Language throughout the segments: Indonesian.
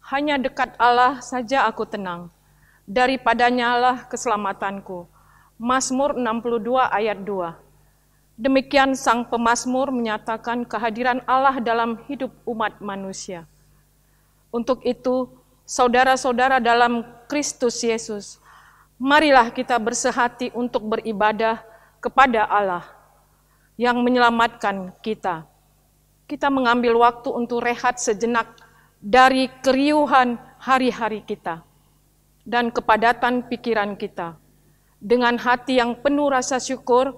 Hanya dekat Allah saja aku tenang. Daripadanya lah keselamatanku. Mazmur 62 ayat 2. Demikian sang pemazmur menyatakan kehadiran Allah dalam hidup umat manusia. Untuk itu, saudara-saudara dalam Kristus Yesus, marilah kita bersehati untuk beribadah kepada Allah yang menyelamatkan kita. Kita mengambil waktu untuk rehat sejenak dari keriuhan hari-hari kita dan kepadatan pikiran kita. Dengan hati yang penuh rasa syukur,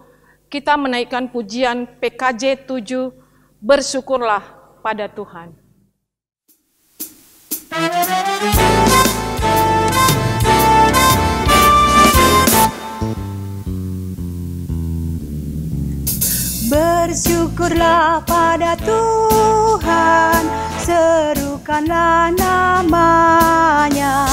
kita menaikkan pujian PKJ 7, Bersyukurlah pada Tuhan. Bersyukurlah pada Tuhan, serukanlah namanya,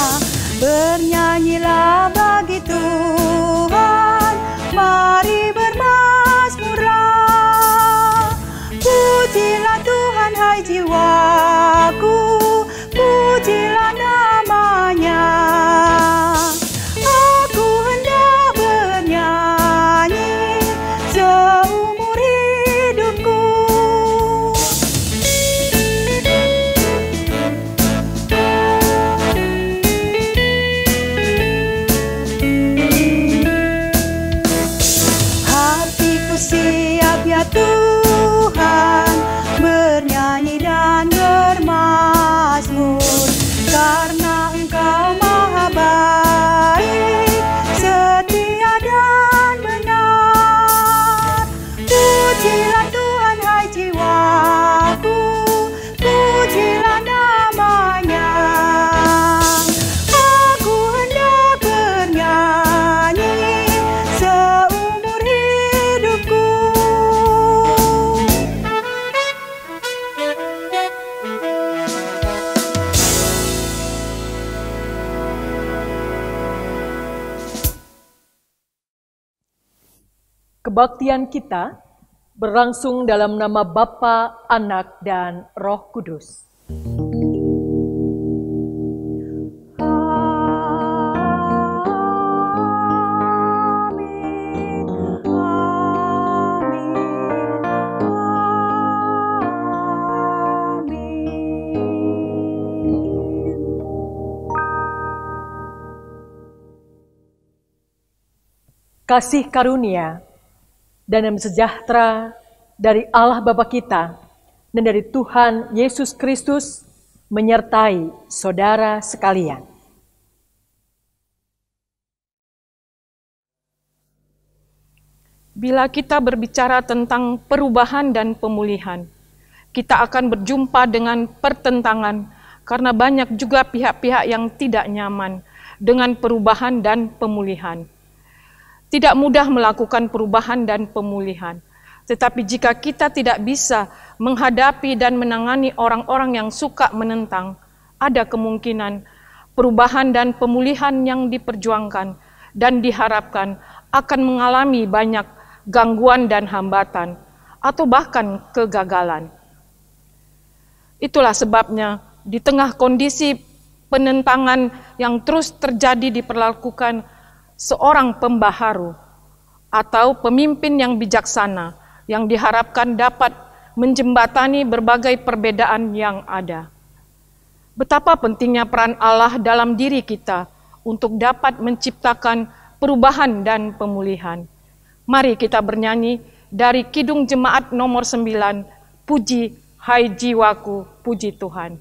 bernyanyilah bagi Tuhan, mari bermazmurlah. Pujilah Tuhan hai jiwaku, pujilah namanya. Aku hendak bernyanyi seumur hidupku. Hatiku siap ya Tuhan, bernyanyi dan bermazmur, karena Engkau maha baik, setia dan benar. Pujilah Tuhan hai jiwaku, pujilah namanya. Aku hendak bernyanyi seumur hidupku. Kebaktian kita berlangsung dalam nama Bapa, Anak, dan Roh Kudus. Amin, amin, amin. Kasih karunia dan damai sejahtera dari Allah Bapa kita dan dari Tuhan Yesus Kristus menyertai saudara sekalian. Bila kita berbicara tentang perubahan dan pemulihan, kita akan berjumpa dengan pertentangan karena banyak juga pihak-pihak yang tidak nyaman dengan perubahan dan pemulihan. Tidak mudah melakukan perubahan dan pemulihan, tetapi jika kita tidak bisa menghadapi dan menangani orang-orang yang suka menentang, ada kemungkinan perubahan dan pemulihan yang diperjuangkan dan diharapkan akan mengalami banyak gangguan dan hambatan, atau bahkan kegagalan. Itulah sebabnya di tengah kondisi penentangan yang terus terjadi diperlakukan seorang pembaharu atau pemimpin yang bijaksana yang diharapkan dapat menjembatani berbagai perbedaan yang ada. Betapa pentingnya peran Allah dalam diri kita untuk dapat menciptakan perubahan dan pemulihan. Mari kita bernyanyi dari Kidung Jemaat nomor 9, Puji Hai Jiwaku, Puji Tuhan.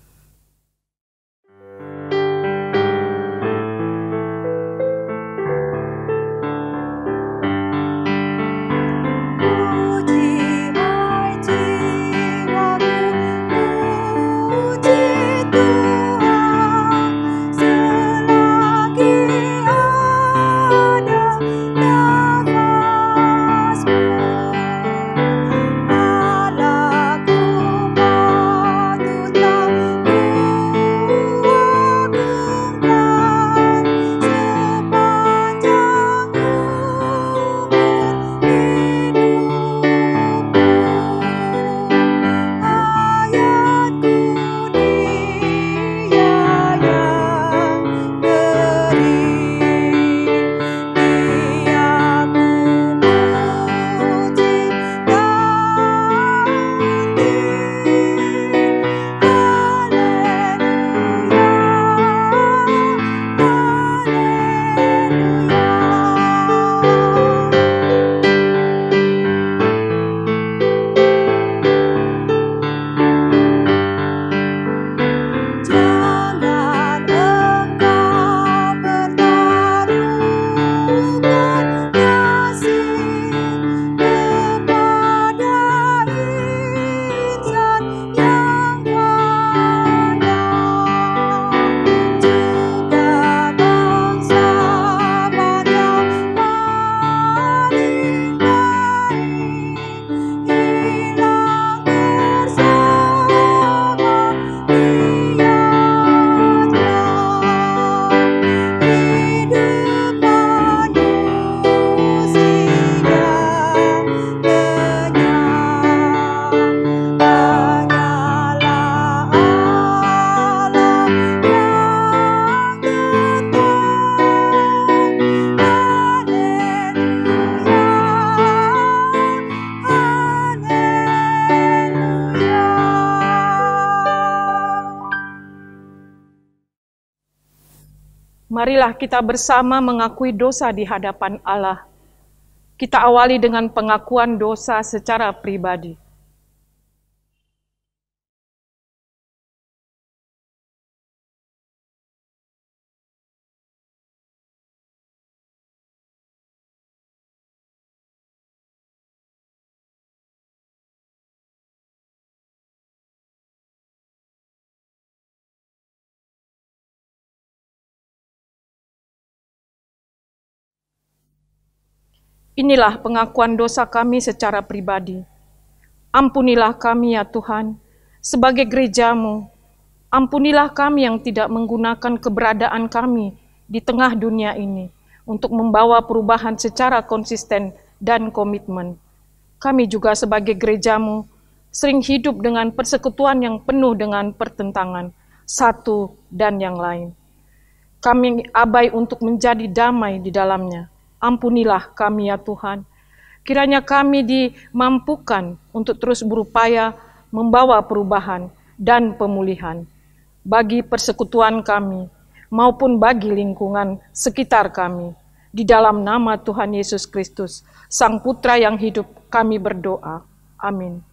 Allahku patutlah Marilah kita bersama mengakui dosa di hadapan Allah. Kita awali dengan pengakuan dosa secara pribadi. Inilah pengakuan dosa kami secara pribadi. Ampunilah kami ya Tuhan, sebagai gereja-Mu. Ampunilah kami yang tidak menggunakan keberadaan kami di tengah dunia ini untuk membawa perubahan secara konsisten dan komitmen. Kami juga sebagai gereja-Mu sering hidup dengan persekutuan yang penuh dengan pertentangan, satu dan yang lain. Kami abai untuk menjadi damai di dalamnya. Ampunilah kami ya Tuhan. Kiranya kami dimampukan untuk terus berupaya membawa perubahan dan pemulihan bagi persekutuan kami maupun bagi lingkungan sekitar kami. Di dalam nama Tuhan Yesus Kristus, Sang Putra yang hidup, kami berdoa. Amin.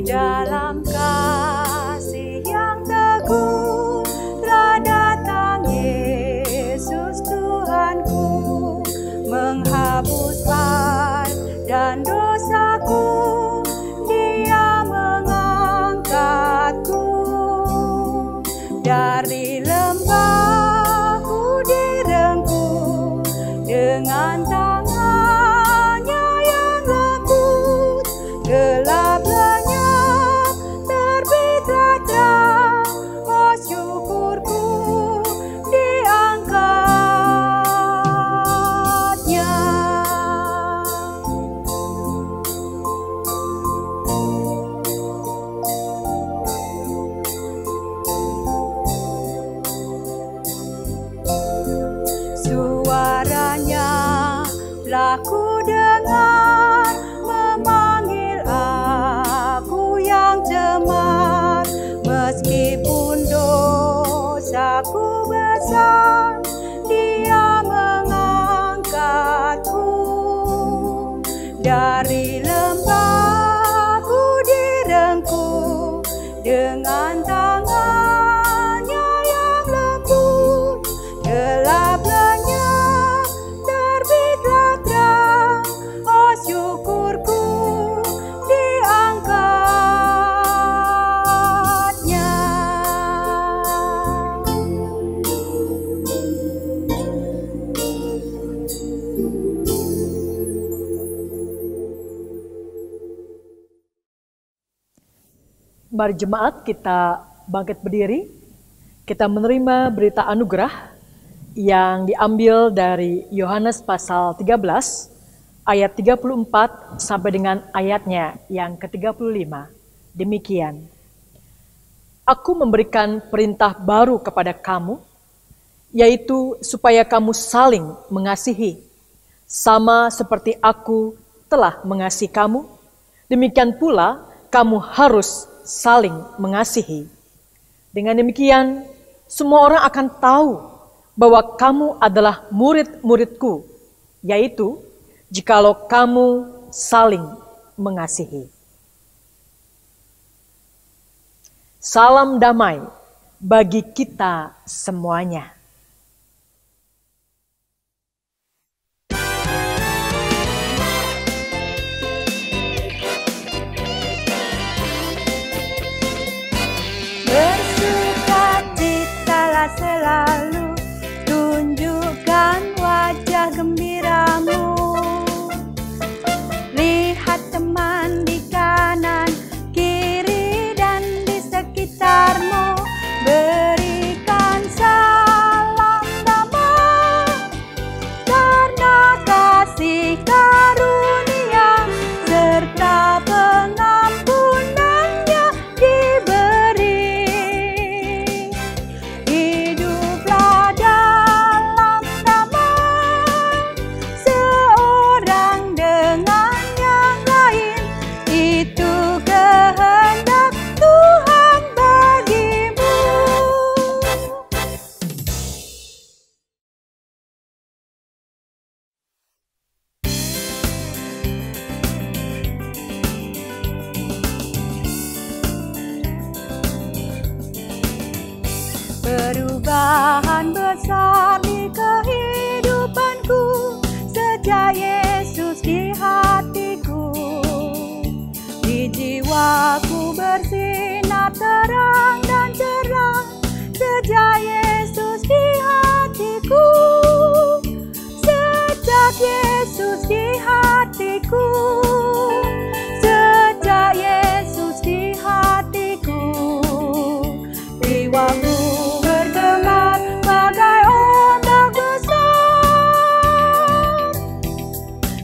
Dalam kasih yang teguh telah datang Yesus Tuhanku, menghapus aib dan dosaku, Dia mengangkatku dari lembahku direngkuh dengan tangannya yang lembut, gelap aku dengar memanggil aku yang cemar, meskipun dosaku besar, Dia mengangkatku dari lembahku direngkuh dengan tangannya yang lembut, gelap lenyap terbitlah terang, oh syukurku diangkatnya. Mari jemaat kita bangkit berdiri, kita menerima berita anugerah yang diambil dari Yohanes pasal 13 ayat 34 sampai dengan ayatnya yang ke-35. Demikian. Aku memberikan perintah baru kepada kamu, yaitu supaya kamu saling mengasihi, sama seperti aku telah mengasihi kamu, demikian pula kamu harus saling mengasihi. Dengan demikian, semua orang akan tahu bahwa kamu adalah murid-muridku, yaitu jikalau kamu saling mengasihi. Salam damai bagi kita semuanya. Bersukacitalah selalu, tunjukkan wajah gembiramu. Lihat teman di kanan, kiri dan di sekitarmu, berikan salam besar di kehidupanku sejak Yesus di hatiku. Di jiwaku bersinar terang dan cerah sejak Yesus di hatiku. Sejak Yesus di hatiku. Sejak Yesus di hatiku. Jiwaku bergema bagai ombak besar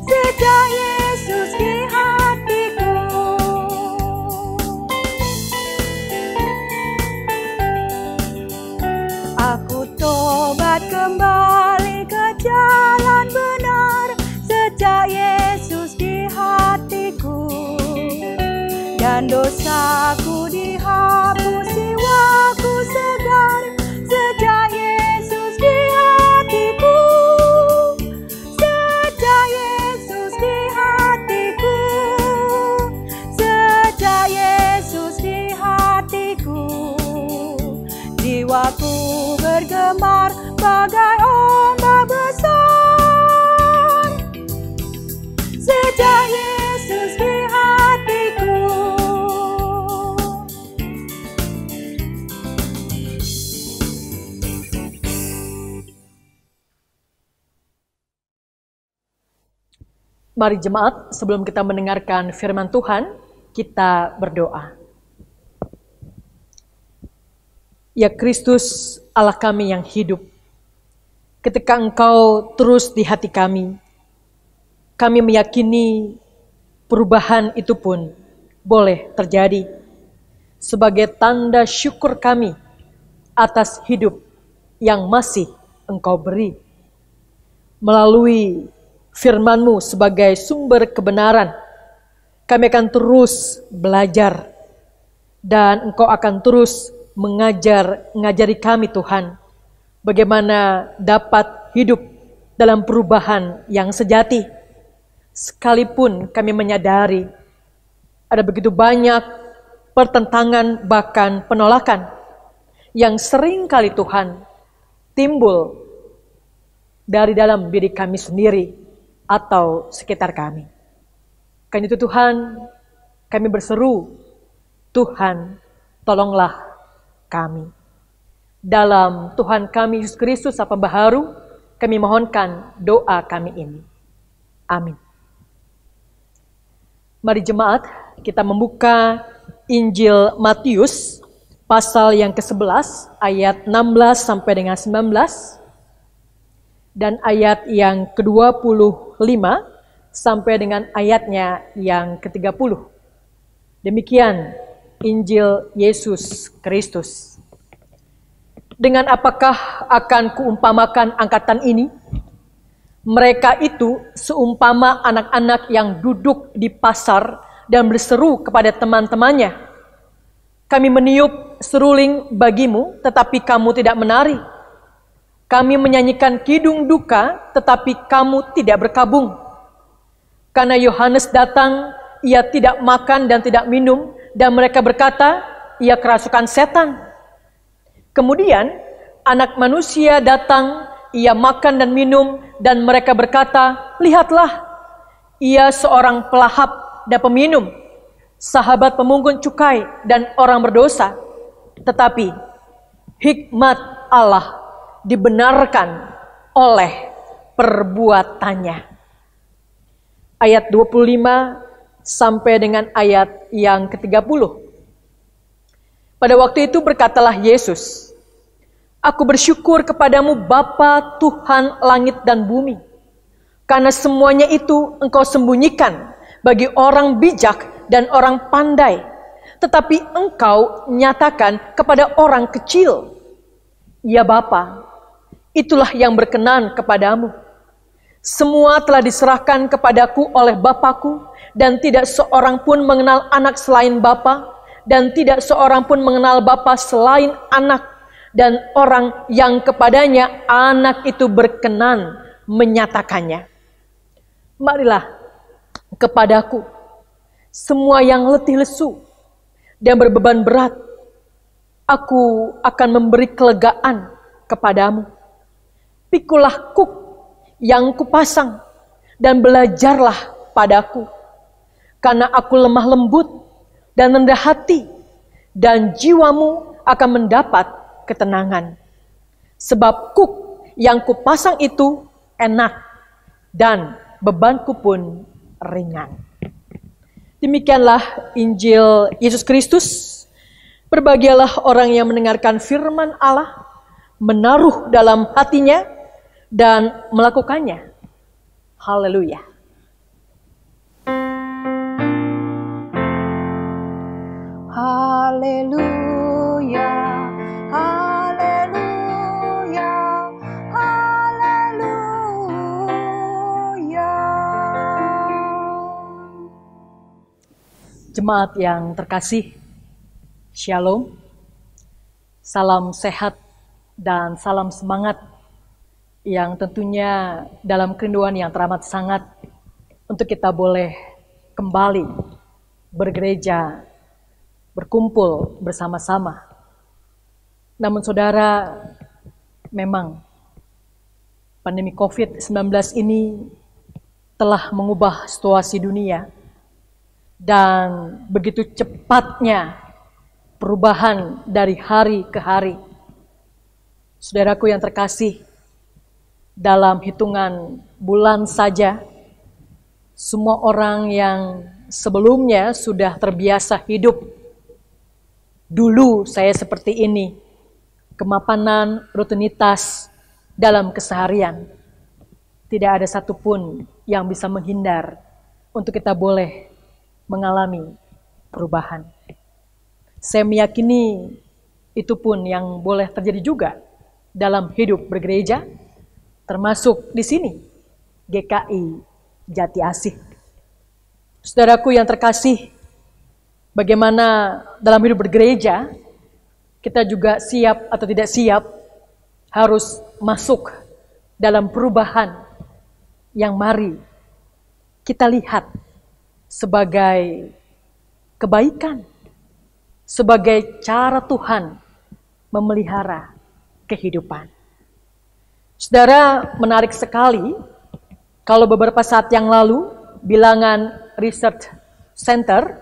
sejak Yesus di hatiku. Aku tobat kembali ke jalan benar sejak Yesus di hatiku. Dan dosaku dihapus, jiwaku segar sejak Yesus di hatiku. Sejak Yesus di hatiku. Sejak Yesus di hatiku. Jiwaku bergemar bagai ombak besar sejak Yesus di hatiku. Mari jemaat, sebelum kita mendengarkan firman Tuhan, kita berdoa. Ya Kristus, Allah kami yang hidup, ketika Engkau terus di hati kami meyakini perubahan itu pun boleh terjadi sebagai tanda syukur kami atas hidup yang masih Engkau beri. Melalui firman-Mu sebagai sumber kebenaran, kami akan terus belajar dan Engkau akan terus mengajari kami Tuhan bagaimana dapat hidup dalam perubahan yang sejati. Sekalipun kami menyadari ada begitu banyak pertentangan bahkan penolakan yang sering kali Tuhan timbul dari dalam diri kami sendiri atau sekitar kami. Karena itu Tuhan, kami berseru, Tuhan tolonglah kami. Dalam Tuhan kami Yesus Kristus Bapa Baharu, kami mohonkan doa kami ini. Amin. Mari jemaat, kita membuka Injil Matius pasal yang ke-11 ayat 16 sampai dengan 19 dan ayat yang ke-25 sampai dengan ayatnya yang ke-30. Demikian Injil Yesus Kristus. Dengan apakah akan kuumpamakan angkatan ini? Mereka itu seumpama anak-anak yang duduk di pasar dan berseru kepada teman-temannya, kami meniup seruling bagimu, tetapi kamu tidak menari. Kami menyanyikan kidung duka, tetapi kamu tidak berkabung. Karena Yohanes datang, ia tidak makan dan tidak minum, dan mereka berkata, ia kerasukan setan. Kemudian Anak Manusia datang, ia makan dan minum, dan mereka berkata, lihatlah, ia seorang pelahap dan peminum, sahabat pemungut cukai dan orang berdosa. Tetapi hikmat Allah dibenarkan oleh perbuatannya. Ayat 25 sampai dengan ayat yang ke-30. Pada waktu itu berkatalah Yesus, aku bersyukur kepadamu Bapa Tuhan langit dan bumi, karena semuanya itu Engkau sembunyikan bagi orang bijak dan orang pandai, tetapi Engkau nyatakan kepada orang kecil. Ya Bapa, itulah yang berkenan kepadamu. Semua telah diserahkan kepadaku oleh Bapakku, dan tidak seorang pun mengenal anak selain Bapa, dan tidak seorang pun mengenal Bapa selain anak, dan orang yang kepadanya anak itu berkenan menyatakannya. Marilah kepadaku semua yang letih lesu dan berbeban berat, aku akan memberi kelegaan kepadamu. Pikulah kuk yang kupasang dan belajarlah padaku, karena aku lemah lembut dan rendah hati, dan jiwamu akan mendapat ketenangan. Sebab kuk yang kupasang itu enak, dan bebanku pun ringan. Demikianlah Injil Yesus Kristus. Berbahagialah orang yang mendengarkan firman Allah, menaruh dalam hatinya, dan melakukannya. Haleluya. Haleluya, haleluya, haleluya. Jemaat yang terkasih, Shalom, salam sehat dan salam semangat yang tentunya dalam kerinduan yang teramat sangat untuk kita boleh kembali bergereja, berkumpul bersama-sama. Namun saudara, memang pandemi COVID-19 ini telah mengubah situasi dunia, dan begitu cepatnya perubahan dari hari ke hari. Saudaraku yang terkasih, dalam hitungan bulan saja, semua orang yang sebelumnya sudah terbiasa hidup, dulu saya seperti ini, kemapanan, rutinitas dalam keseharian, tidak ada satupun yang bisa menghindar untuk kita boleh mengalami perubahan. Saya meyakini itu pun yang boleh terjadi juga dalam hidup bergereja, termasuk di sini, GKI Jati Asih. Saudaraku yang terkasih, bagaimana dalam hidup bergereja, kita juga siap atau tidak siap harus masuk dalam perubahan yang mari kita lihat sebagai kebaikan, sebagai cara Tuhan memelihara kehidupan. Saudara, menarik sekali kalau beberapa saat yang lalu Bilangan Research Center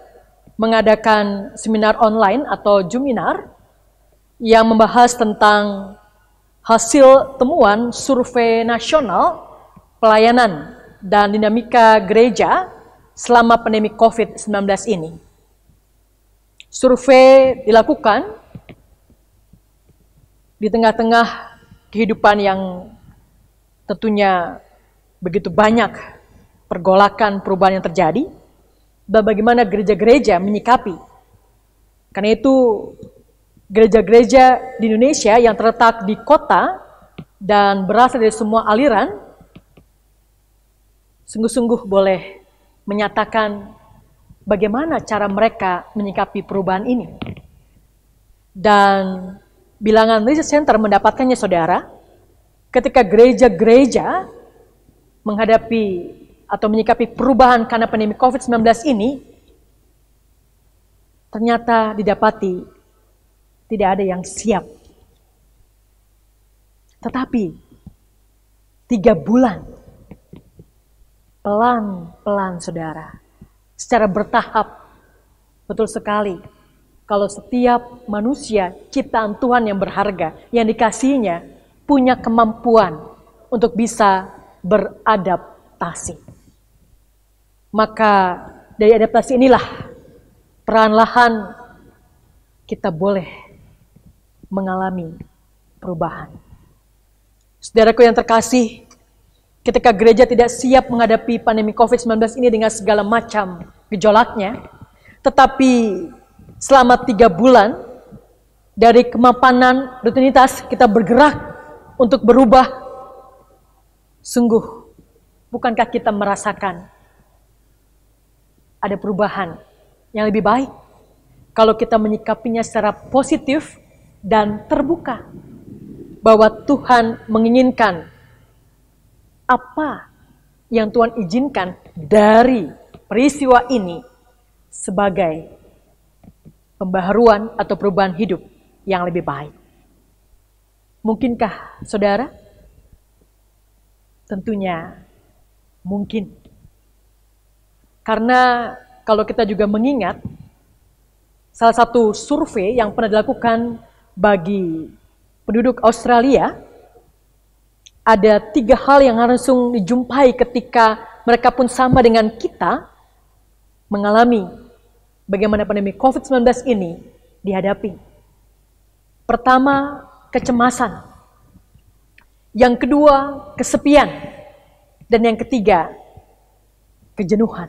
mengadakan seminar online atau Juminar yang membahas tentang hasil temuan survei nasional pelayanan dan dinamika gereja selama pandemi COVID-19 ini. Survei dilakukan di tengah-tengah kehidupan yang tentunya begitu banyak pergolakan perubahan yang terjadi, dan bagaimana gereja-gereja menyikapi. Karena itu gereja-gereja di Indonesia yang terletak di kota dan berasal dari semua aliran, sungguh-sungguh boleh menyatakan bagaimana cara mereka menyikapi perubahan ini. Dan Bilangan Research Center mendapatkannya, saudara, ketika gereja-gereja menghadapi atau menyikapi perubahan karena pandemi COVID-19 ini, ternyata didapati tidak ada yang siap. Tetapi 3 bulan, pelan-pelan saudara, secara bertahap, betul sekali, kalau setiap manusia ciptaan Tuhan yang berharga, yang dikasihinya, punya kemampuan untuk bisa beradaptasi. Maka dari adaptasi inilah perlahan-lahan kita boleh mengalami perubahan. Saudaraku yang terkasih, ketika gereja tidak siap menghadapi pandemi COVID-19 ini dengan segala macam gejolaknya, tetapi selama 3 bulan dari kemapanan rutinitas kita bergerak untuk berubah, sungguh bukankah kita merasakan ada perubahan yang lebih baik kalau kita menyikapinya secara positif dan terbuka, bahwa Tuhan menginginkan apa yang Tuhan izinkan dari peristiwa ini sebagai pembaharuan atau perubahan hidup yang lebih baik. Mungkinkah saudara Tentunya mungkin. Karena kalau kita juga mengingat, salah satu survei yang pernah dilakukan bagi penduduk Australia, ada 3 hal yang langsung dijumpai ketika mereka pun sama dengan kita mengalami bagaimana pandemi COVID-19 ini dihadapi. Pertama, kecemasan. Yang kedua, kesepian. Dan yang ketiga, kejenuhan.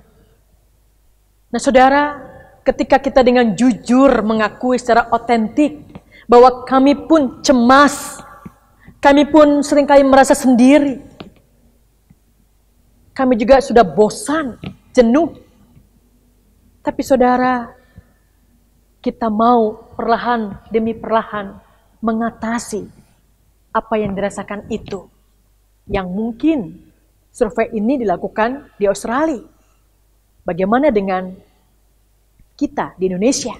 Nah saudara, ketika kita dengan jujur mengakui secara otentik bahwa kami pun cemas, kami pun seringkali merasa sendiri, kami juga sudah bosan, jenuh. Tapi saudara, kita mau perlahan demi perlahan mengatasi apa yang dirasakan itu. Yang mungkin survei ini dilakukan di Australia. Bagaimana dengan kita di Indonesia?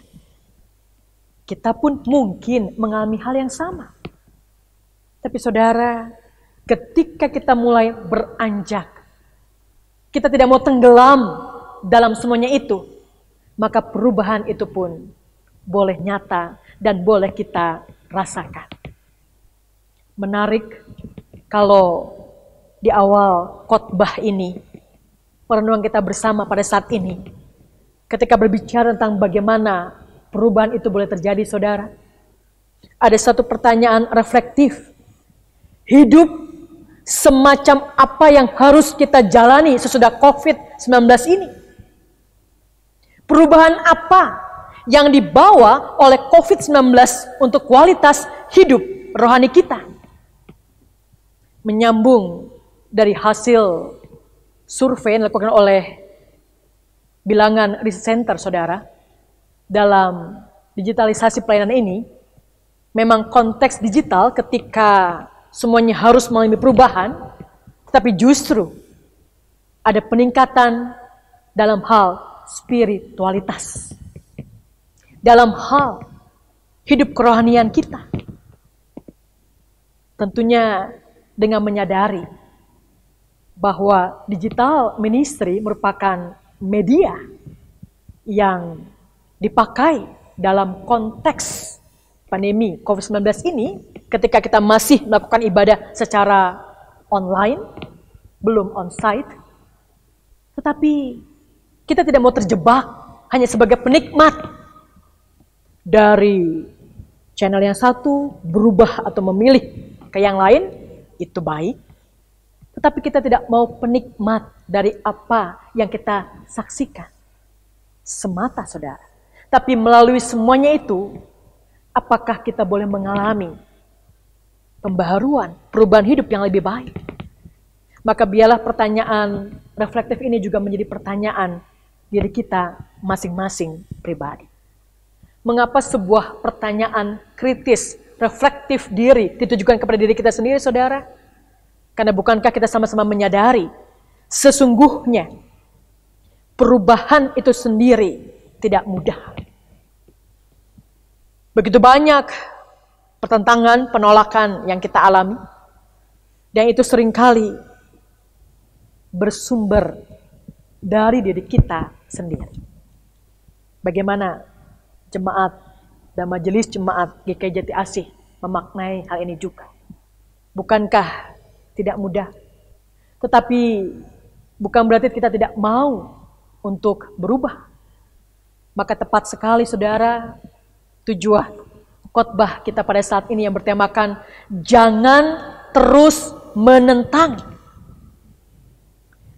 Kita pun mungkin mengalami hal yang sama. Tapi saudara, ketika kita mulai beranjak, kita tidak mau tenggelam dalam semuanya itu, maka perubahan itu pun boleh nyata dan boleh kita rasakan. Menarik kalau di awal khotbah ini, perenungan kita bersama pada saat ini, ketika berbicara tentang bagaimana perubahan itu boleh terjadi, saudara, ada satu pertanyaan reflektif. Hidup semacam apa yang harus kita jalani sesudah COVID-19 ini? Perubahan apa yang dibawa oleh COVID-19 untuk kualitas hidup rohani kita? Menyambung dari hasil survei yang dilakukan oleh Bilangan Research Center, saudara, dalam digitalisasi pelayanan ini, memang konteks digital ketika semuanya harus mengalami perubahan, tetapi justru ada peningkatan dalam hal spiritualitas, dalam hal hidup kerohanian kita. Tentunya dengan menyadari bahwa digital ministry merupakan media yang dipakai dalam konteks pandemi COVID-19 ini, ketika kita masih melakukan ibadah secara online, belum on-site, tetapi kita tidak mau terjebak hanya sebagai penikmat dari channel yang satu, berubah atau memilih ke yang lain, itu baik. Tetapi kita tidak mau penikmat dari apa yang kita saksikan semata, saudara. Tapi melalui semuanya itu, apakah kita boleh mengalami pembaharuan, perubahan hidup yang lebih baik? Maka biarlah pertanyaan reflektif ini juga menjadi pertanyaan diri kita masing-masing pribadi. Mengapa sebuah pertanyaan kritis, reflektif diri ditujukan kepada diri kita sendiri, saudara? Karena bukankah kita sama-sama menyadari sesungguhnya perubahan itu sendiri tidak mudah. Begitu banyak pertentangan, penolakan yang kita alami, dan itu seringkali bersumber dari diri kita sendiri. Bagaimana jemaat dan majelis jemaat GKI Jati Asih memaknai hal ini juga? Bukankah tidak mudah? Tetapi bukan berarti kita tidak mau untuk berubah. Maka tepat sekali, saudara, tujuan khotbah kita pada saat ini yang bertemakan jangan terus menentang.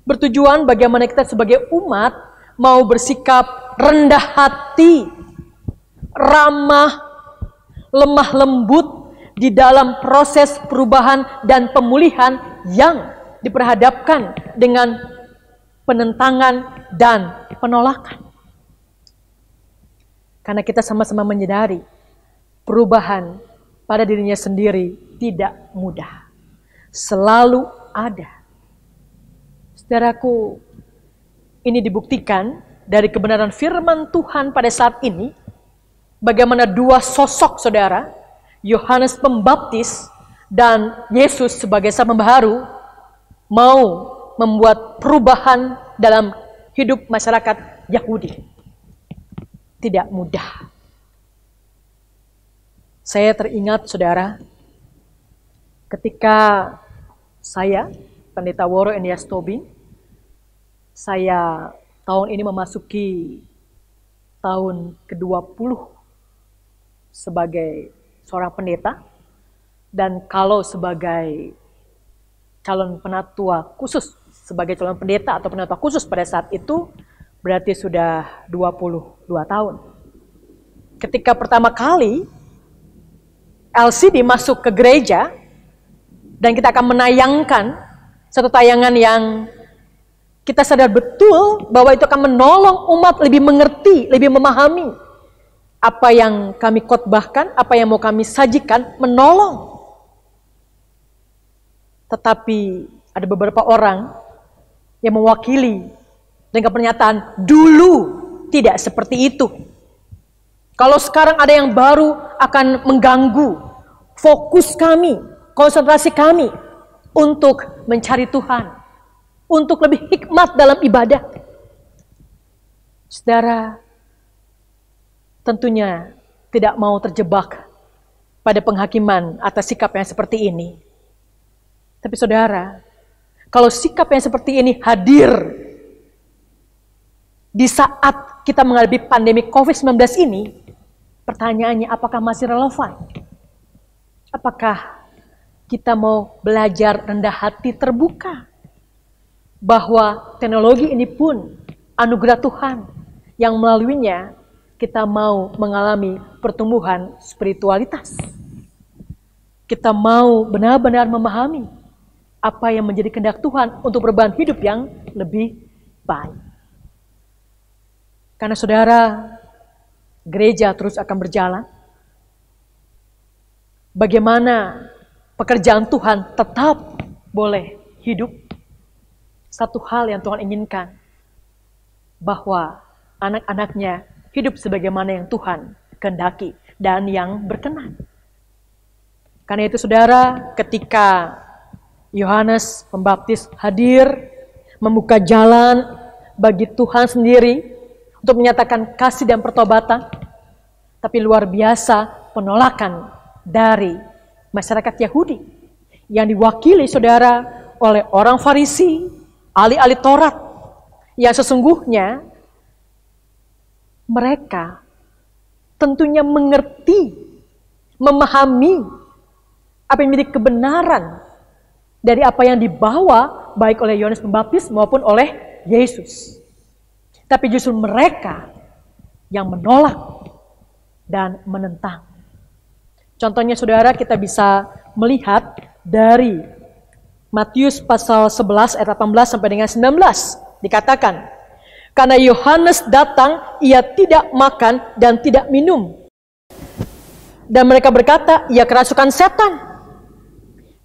Bertujuan bagaimana kita sebagai umat mau bersikap rendah hati, ramah, lemah lembut di dalam proses perubahan dan pemulihan yang diperhadapkan dengan penentangan dan penolakan. Karena kita sama-sama menyadari perubahan pada dirinya sendiri tidak mudah. Selalu ada. Saudaraku, ini dibuktikan dari kebenaran firman Tuhan pada saat ini. Bagaimana dua sosok, saudara, Yohanes Pembaptis dan Yesus sebagai Sang Pembaharu, mau membuat perubahan dalam hidup masyarakat Yahudi. Tidak mudah. Saya teringat, saudara, ketika saya, Pendeta Woro Endias Tobing, saya tahun ini memasuki tahun ke-20 sebagai seorang pendeta, dan kalau sebagai calon penatua khusus, sebagai calon pendeta atau penatua khusus pada saat itu, berarti sudah 22 tahun. Ketika pertama kali LCD masuk ke gereja, dan kita akan menayangkan satu tayangan yang kita sadar betul bahwa itu akan menolong umat lebih mengerti, lebih memahami apa yang kami khotbahkan, apa yang mau kami sajikan, menolong. Tetapi ada beberapa orang yang mewakili dengan pernyataan, dulu tidak seperti itu. Kalau sekarang ada yang baru akan mengganggu fokus kami, konsentrasi kami untuk mencari Tuhan, untuk lebih hikmat dalam ibadah. Saudara, tentunya tidak mau terjebak pada penghakiman atas sikap yang seperti ini. Tapi saudara, kalau sikap yang seperti ini hadir di saat kita menghadapi pandemi COVID-19 ini, pertanyaannya apakah masih relevan? Apakah kita mau belajar rendah hati terbuka bahwa teknologi ini pun anugerah Tuhan yang melaluinya kita mau mengalami pertumbuhan spiritualitas. Kita mau benar-benar memahami apa yang menjadi kehendak Tuhan untuk beban hidup yang lebih baik. Karena saudara, gereja terus akan berjalan. Bagaimana pekerjaan Tuhan tetap boleh hidup. Satu hal yang Tuhan inginkan, bahwa anak-anaknya hidup sebagaimana yang Tuhan kehendaki dan yang berkenan. Karena itu saudara, ketika Yohanes Pembaptis hadir, membuka jalan bagi Tuhan sendiri untuk menyatakan kasih dan pertobatan, tapi luar biasa penolakan dari masyarakat Yahudi yang diwakili saudara oleh orang Farisi, ahli-ahli Taurat, yang sesungguhnya mereka tentunya mengerti, memahami apa yang menjadi kebenaran dari apa yang dibawa baik oleh Yohanes Pembaptis maupun oleh Yesus. Tapi justru mereka yang menolak dan menentang. Contohnya saudara, kita bisa melihat dari Matius pasal 11 ayat 18 sampai dengan 19. Dikatakan, karena Yohanes datang, ia tidak makan dan tidak minum. Dan mereka berkata, ia kerasukan setan.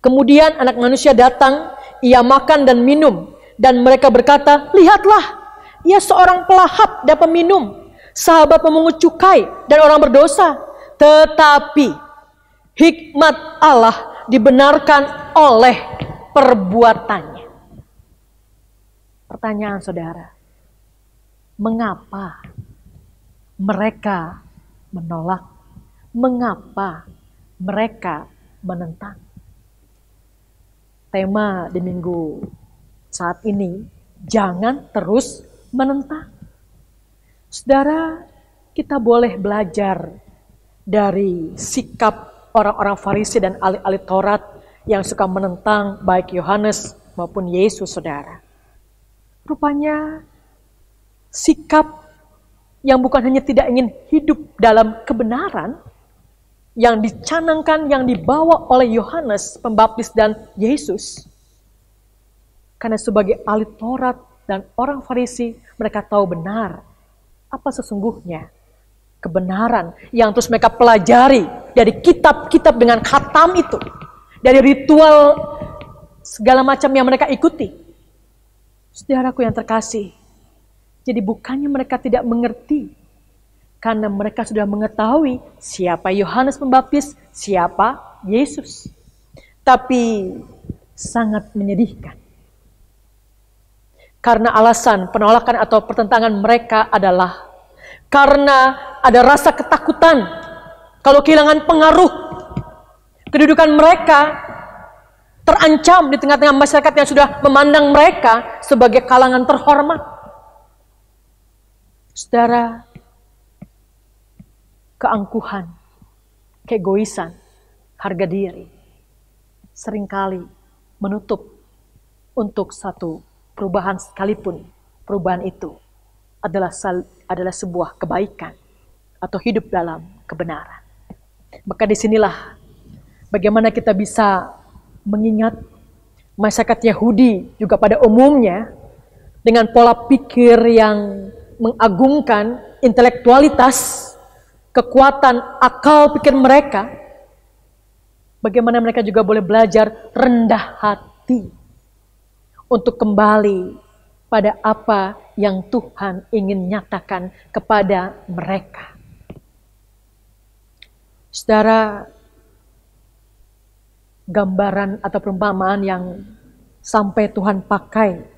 Kemudian anak manusia datang, ia makan dan minum. Dan mereka berkata, lihatlah, ia seorang pelahap dan peminum, sahabat pemungut cukai dan orang berdosa. Tetapi hikmat Allah dibenarkan oleh perbuatannya. Pertanyaan saudara, mengapa mereka menolak? Mengapa mereka menentang? Tema di minggu saat ini, jangan terus menentang. Saudara, kita boleh belajar dari sikap orang-orang Farisi dan ahli-ahli Taurat yang suka menentang baik Yohanes maupun Yesus, saudara. Rupanya sikap yang bukan hanya tidak ingin hidup dalam kebenaran yang dicanangkan, yang dibawa oleh Yohanes Pembaptis dan Yesus. Karena sebagai ahli Taurat dan orang Farisi, mereka tahu benar apa sesungguhnya kebenaran yang terus mereka pelajari dari kitab-kitab dengan khatam itu, dari ritual segala macam yang mereka ikuti. Saudaraku yang terkasih, jadi bukannya mereka tidak mengerti, karena mereka sudah mengetahui siapa Yohanes Pembaptis, siapa Yesus. Tapi sangat menyedihkan, Karena alasan penolakan atau pertentangan mereka adalah karena ada rasa ketakutan kalau kehilangan pengaruh. Kedudukan mereka terancam di tengah-tengah masyarakat yang sudah memandang mereka sebagai kalangan terhormat. Saudara, keangkuhan, keegoisan, harga diri seringkali menutup untuk satu perubahan, sekalipun perubahan itu adalah sebuah kebaikan atau hidup dalam kebenaran. Maka disinilah bagaimana kita bisa mengingat masyarakat Yahudi juga pada umumnya dengan pola pikir yang mengagungkan intelektualitas, kekuatan akal pikir mereka, bagaimana mereka juga boleh belajar rendah hati untuk kembali pada apa yang Tuhan ingin nyatakan kepada mereka. Saudara, gambaran atau perumpamaan yang sampai Tuhan pakai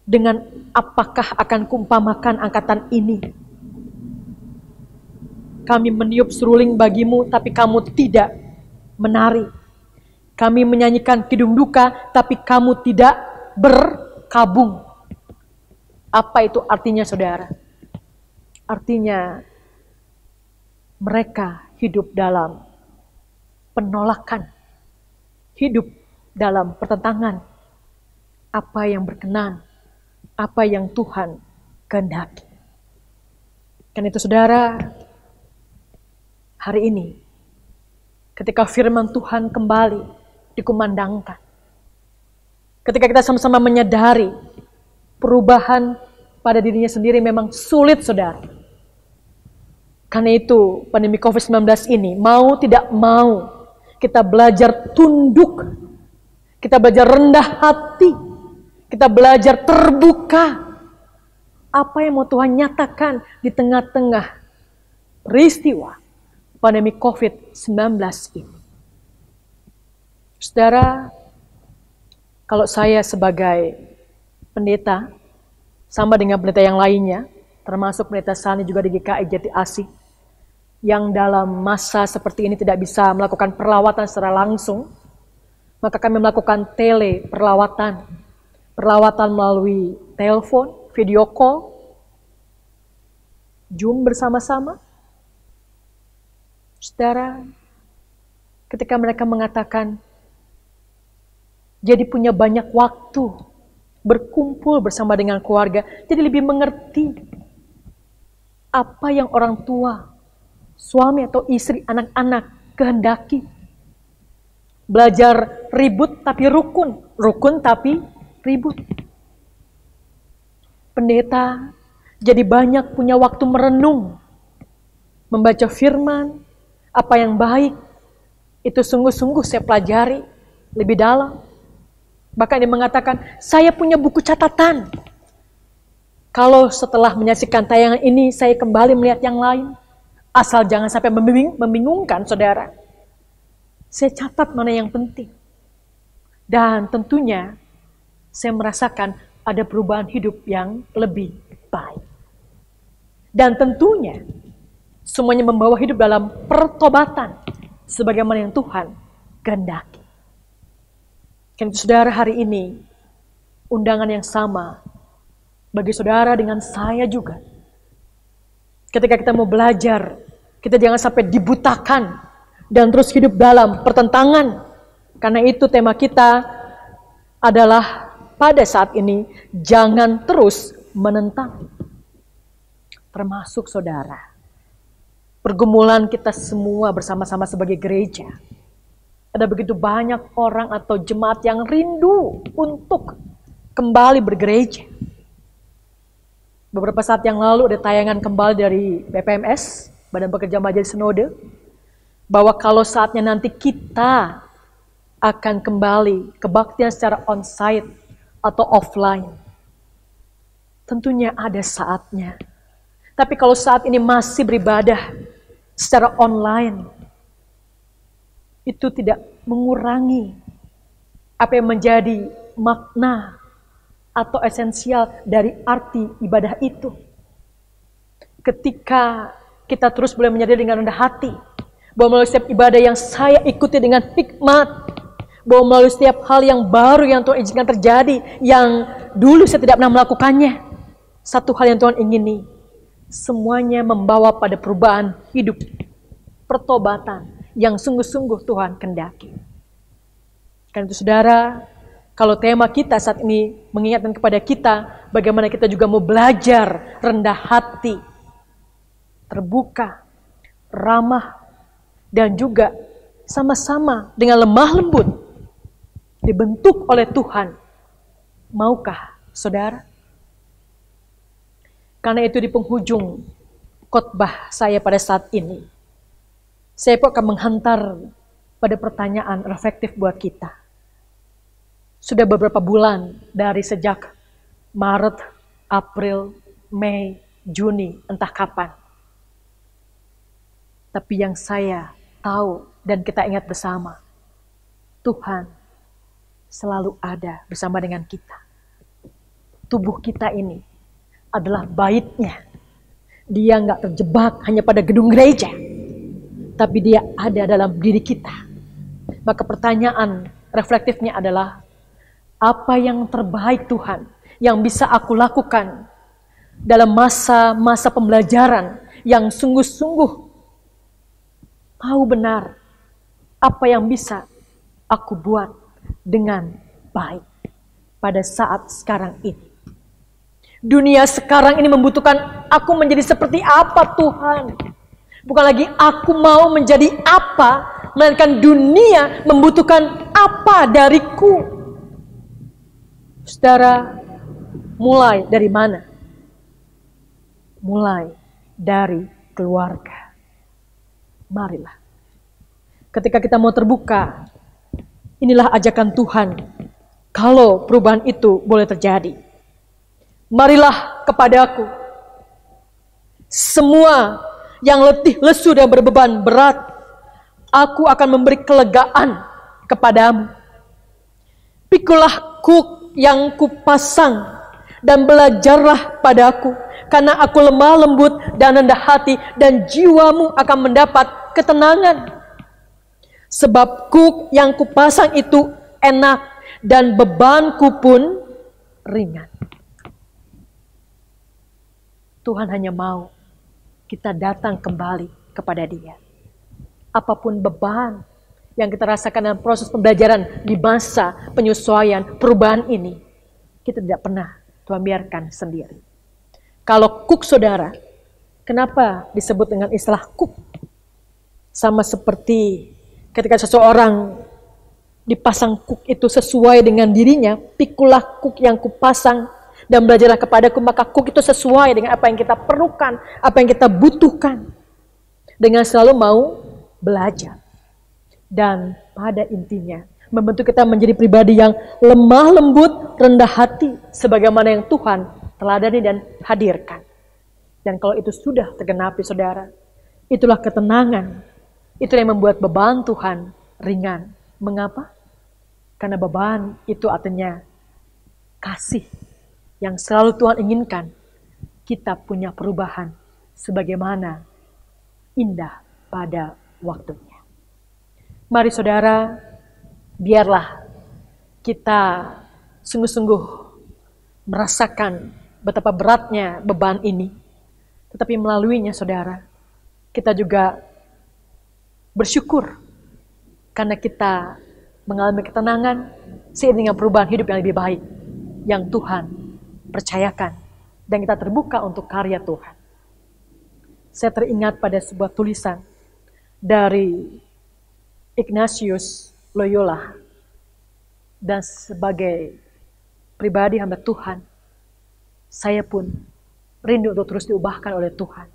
dengan apakah akan kuumpamakan angkatan ini. Kami meniup seruling bagimu, tapi kamu tidak menari. Kami menyanyikan kidung duka, tapi kamu tidak berkabung. Apa itu artinya, saudara? Artinya mereka hidup dalam penolakan, hidup dalam pertentangan apa yang berkenan, apa yang Tuhan kehendaki. Karena itu, saudara, hari ini ketika firman Tuhan kembali dikumandangkan, ketika kita sama-sama menyadari perubahan pada dirinya sendiri memang sulit, saudara. Karena itu pandemi COVID-19 ini mau tidak mau kita belajar tunduk, kita belajar rendah hati, kita belajar terbuka. Apa yang mau Tuhan nyatakan di tengah-tengah peristiwa pandemi COVID-19 ini. Saudara, kalau saya sebagai pendeta, sama dengan pendeta yang lainnya, termasuk pendeta Sani juga di GKI Jati Asih, yang dalam masa seperti ini tidak bisa melakukan perlawatan secara langsung, maka kami melakukan perlawatan melalui telepon, video call, Zoom bersama-sama. Saudara, ketika mereka mengatakan, jadi punya banyak waktu berkumpul bersama dengan keluarga, jadi lebih mengerti apa yang orang tua, suami atau istri, anak-anak kehendaki. Belajar ribut tapi rukun, rukun tapi ribut. Pendeta jadi banyak punya waktu merenung, membaca firman, apa yang baik, itu sungguh-sungguh saya pelajari lebih dalam. Bahkan dia mengatakan, saya punya buku catatan. Kalau setelah menyaksikan tayangan ini, saya kembali melihat yang lain. Asal jangan sampai membingungkan, saudara. Saya catat mana yang penting. Dan tentunya, saya merasakan ada perubahan hidup yang lebih baik. Dan tentunya, semuanya membawa hidup dalam pertobatan, sebagaimana yang Tuhan kehendaki. Karena itu, saudara, hari ini undangan yang sama bagi saudara dengan saya juga. Ketika kita mau belajar, kita jangan sampai dibutakan dan terus hidup dalam pertentangan. Karena itu tema kita adalah pada saat ini jangan terus menentang. Termasuk saudara, pergumulan kita semua bersama-sama sebagai gereja. Ada begitu banyak orang atau jemaat yang rindu untuk kembali bergereja. Beberapa saat yang lalu ada tayangan kembali dari BPMS, Badan Pekerja Majelis Sinode, bahwa kalau saatnya nanti kita akan kembali kebaktian secara on-site atau offline, tentunya ada saatnya. Tapi kalau saat ini masih beribadah secara online, itu tidak mengurangi apa yang menjadi makna atau esensial dari arti ibadah itu. Ketika kita terus boleh menyadari dengan rendah hati, bahwa melalui setiap ibadah yang saya ikuti dengan hikmat, bahwa melalui setiap hal yang baru yang Tuhan izinkan terjadi, yang dulu saya tidak pernah melakukannya, satu hal yang Tuhan ingini, semuanya membawa pada perubahan hidup, pertobatan yang sungguh-sungguh Tuhan kehendaki. Karena itu saudara, kalau tema kita saat ini mengingatkan kepada kita, bagaimana kita juga mau belajar rendah hati, terbuka, ramah, dan juga sama-sama dengan lemah lembut dibentuk oleh Tuhan. Maukah saudara? Karena itu di penghujung khotbah saya pada saat ini, saya pun akan menghantar pada pertanyaan reflektif buat kita. Sudah beberapa bulan dari sejak Maret, April, Mei, Juni, entah kapan. Tapi yang saya tahu dan kita ingat bersama, Tuhan selalu ada bersama dengan kita. Tubuh kita ini adalah baitnya. Dia nggak terjebak hanya pada gedung gereja, tapi dia ada dalam diri kita. Maka pertanyaan reflektifnya adalah, apa yang terbaik Tuhan yang bisa aku lakukan dalam masa-masa pembelajaran yang sungguh-sungguh tahu benar apa yang bisa aku buat dengan baik pada saat sekarang ini. Dunia sekarang ini membutuhkan aku menjadi seperti apa Tuhan. Bukan lagi aku mau menjadi apa, melainkan dunia membutuhkan apa dariku. Saudara, mulai dari mana? Mulai dari keluarga. Marilah, ketika kita mau terbuka, inilah ajakan Tuhan. Kalau perubahan itu boleh terjadi, marilah kepadaku, semua yang letih, lesu dan berbeban berat, aku akan memberi kelegaan kepadamu. Pikulah kuk yang kupasang dan belajarlah padaku, karena aku lemah lembut dan rendah hati, dan jiwamu akan mendapat ketenangan. Sebab kuk yang kupasang itu enak, dan bebanku pun ringan. Tuhan hanya mau kita datang kembali kepada Dia. Apapun beban yang kita rasakan dalam proses pembelajaran di masa penyesuaian perubahan ini, kita tidak pernah Tuhan biarkan sendiri. Kalau kuk saudara, kenapa disebut dengan istilah kuk? Sama seperti ketika seseorang dipasang kuk itu sesuai dengan dirinya, pikulah kuk yang kupasang dan belajarlah kepadaku, maka kuk itu sesuai dengan apa yang kita perlukan, apa yang kita butuhkan. Dengan selalu mau belajar. Dan pada intinya, membentuk kita menjadi pribadi yang lemah lembut, rendah hati, sebagaimana yang Tuhan teladani dan hadirkan. Dan kalau itu sudah tergenapi saudara, itulah ketenangan. Itulah yang membuat beban Tuhan ringan. Mengapa? Karena beban itu artinya kasih yang selalu Tuhan inginkan. Kita punya perubahan sebagaimana indah pada waktunya. Mari saudara, biarlah kita sungguh-sungguh merasakan betapa beratnya beban ini. Tetapi melaluinya saudara, kita juga bersyukur karena kita mengalami ketenangan seiring dengan perubahan hidup yang lebih baik yang Tuhan percayakan, dan kita terbuka untuk karya Tuhan. Saya teringat pada sebuah tulisan dari Ignatius Loyola, dan sebagai pribadi hamba Tuhan, saya pun rindu untuk terus diubahkan oleh Tuhan.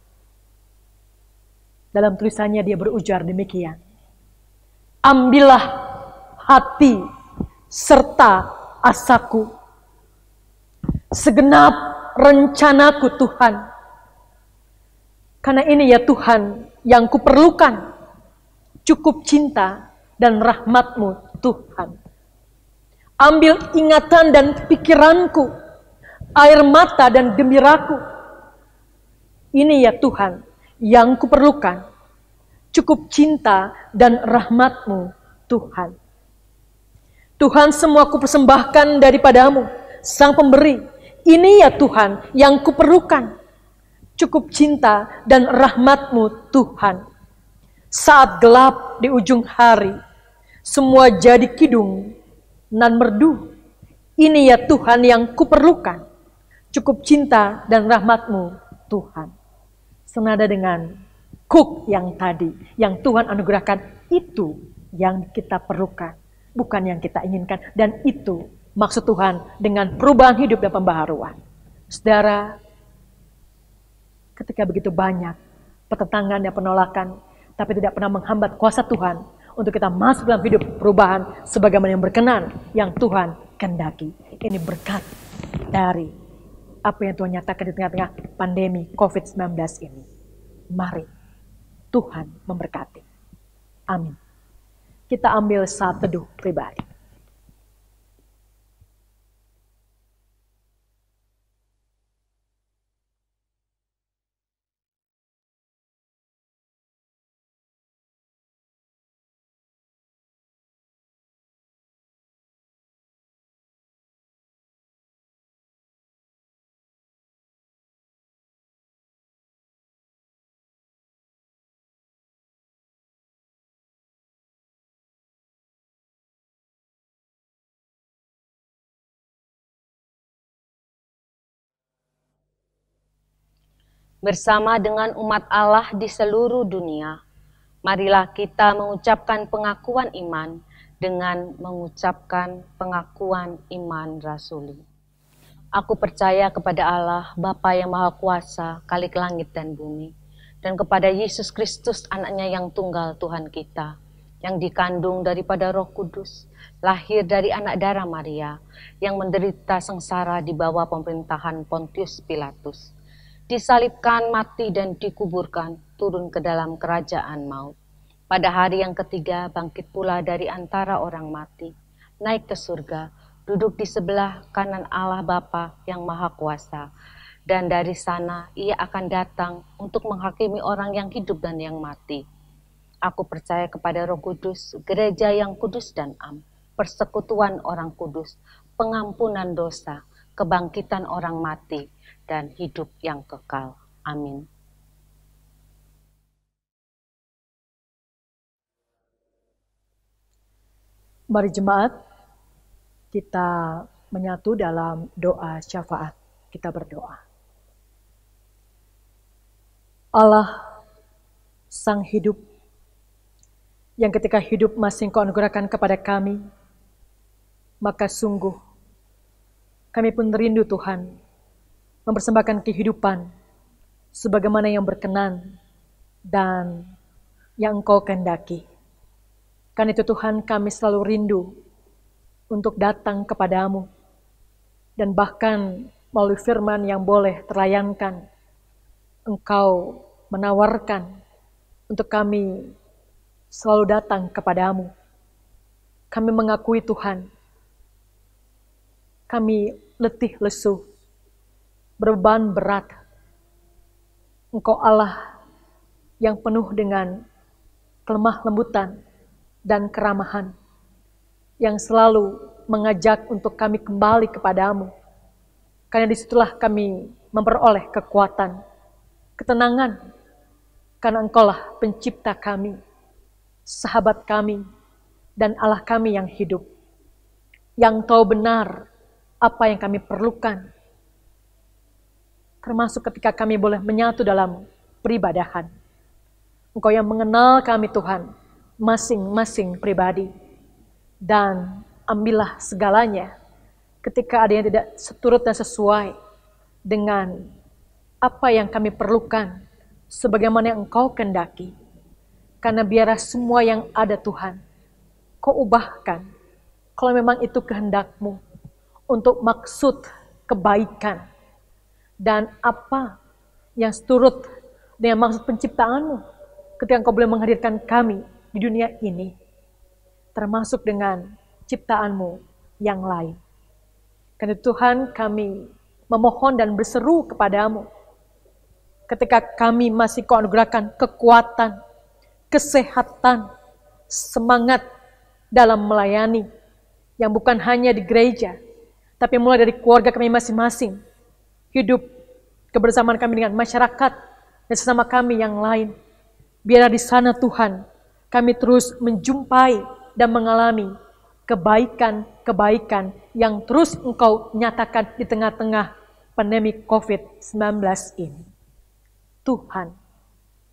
Dalam tulisannya dia berujar demikian, ambillah hati serta asaku, segenap rencanaku Tuhan. Karena ini ya Tuhan yang kuperlukan, cukup cinta dan rahmat-Mu Tuhan. Ambil ingatan dan pikiranku air mata dan gembiraku. Ini ya Tuhan yang kuperlukan, cukup cinta dan rahmat-Mu Tuhan. Tuhan, semua kupersembahkan daripadamu, Sang Pemberi. Ini ya Tuhan yang kuperlukan, cukup cinta dan rahmat-Mu Tuhan. Saat gelap di ujung hari, semua jadi kidung nan merdu. Ini ya Tuhan yang kuperlukan, cukup cinta dan rahmat-Mu Tuhan. Senada dengan Cook yang tadi, yang Tuhan anugerahkan, itu yang kita perlukan, bukan yang kita inginkan. Dan itu maksud Tuhan dengan perubahan hidup dan pembaharuan. Saudara, ketika begitu banyak pertentangan dan penolakan, tapi tidak pernah menghambat kuasa Tuhan untuk kita masuk dalam hidup perubahan sebagaimana yang berkenan, yang Tuhan kehendaki. Ini berkat dari apa yang Tuhan nyatakan di tengah-tengah pandemi COVID-19 ini. Mari Tuhan memberkati. Amin. Kita ambil saat teduh pribadi. Bersama dengan umat Allah di seluruh dunia, marilah kita mengucapkan pengakuan iman dengan mengucapkan pengakuan iman rasuli. Aku percaya kepada Allah, Bapa yang Maha Kuasa, Khalik langit dan bumi, dan kepada Yesus Kristus, anaknya yang tunggal Tuhan kita, yang dikandung daripada Roh Kudus, lahir dari anak darah Maria, yang menderita sengsara di bawah pemerintahan Pontius Pilatus, disalibkan, mati, dan dikuburkan, turun ke dalam kerajaan maut. Pada hari yang ketiga, bangkit pula dari antara orang mati, naik ke surga, duduk di sebelah kanan Allah Bapa yang Maha Kuasa. Dan dari sana ia akan datang untuk menghakimi orang yang hidup dan yang mati. Aku percaya kepada Roh Kudus, gereja yang kudus dan am, persekutuan orang kudus, pengampunan dosa, kebangkitan orang mati, dan hidup yang kekal. Amin. Mari jemaat, kita menyatu dalam doa syafaat. Kita berdoa. Allah, Sang hidup, yang ketika hidup masih Engkau anugerahkan kepada kami, maka sungguh kami pun rindu Tuhan, mempersembahkan kehidupan sebagaimana yang berkenan dan yang Engkau kehendaki. Karena itu Tuhan, kami selalu rindu untuk datang kepadamu, dan bahkan melalui firman yang boleh terlayankan, Engkau menawarkan untuk kami selalu datang kepadamu. Kami mengakui Tuhan, kami letih lesu, berbeban berat. Engkau Allah yang penuh dengan kelemah lembutan dan keramahan, yang selalu mengajak untuk kami kembali kepadamu. Karena disitulah kami memperoleh kekuatan, ketenangan, karena Engkaulah pencipta kami, sahabat kami, dan Allah kami yang hidup, yang tahu benar apa yang kami perlukan, termasuk ketika kami boleh menyatu dalam peribadahan. Engkau yang mengenal kami Tuhan, masing-masing pribadi, dan ambillah segalanya ketika ada yang tidak seturut dan sesuai dengan apa yang kami perlukan, sebagaimana yang Engkau kehendaki. Karena biarlah semua yang ada Tuhan, Kau ubahkan, kalau memang itu kehendak-Mu, untuk maksud kebaikan, dan apa yang seturut dengan maksud penciptaan-Mu, ketika Engkau boleh menghadirkan kami di dunia ini, termasuk dengan ciptaan-Mu yang lain. Karena Tuhan, kami memohon dan berseru kepadamu. Ketika kami masih Kau anugerahkan kekuatan, kesehatan, semangat dalam melayani, yang bukan hanya di gereja, tapi mulai dari keluarga kami masing-masing, hidup kebersamaan kami dengan masyarakat dan sesama kami yang lain. Biarlah di sana Tuhan, kami terus menjumpai dan mengalami kebaikan-kebaikan yang terus Engkau nyatakan di tengah-tengah pandemi COVID-19 ini. Tuhan,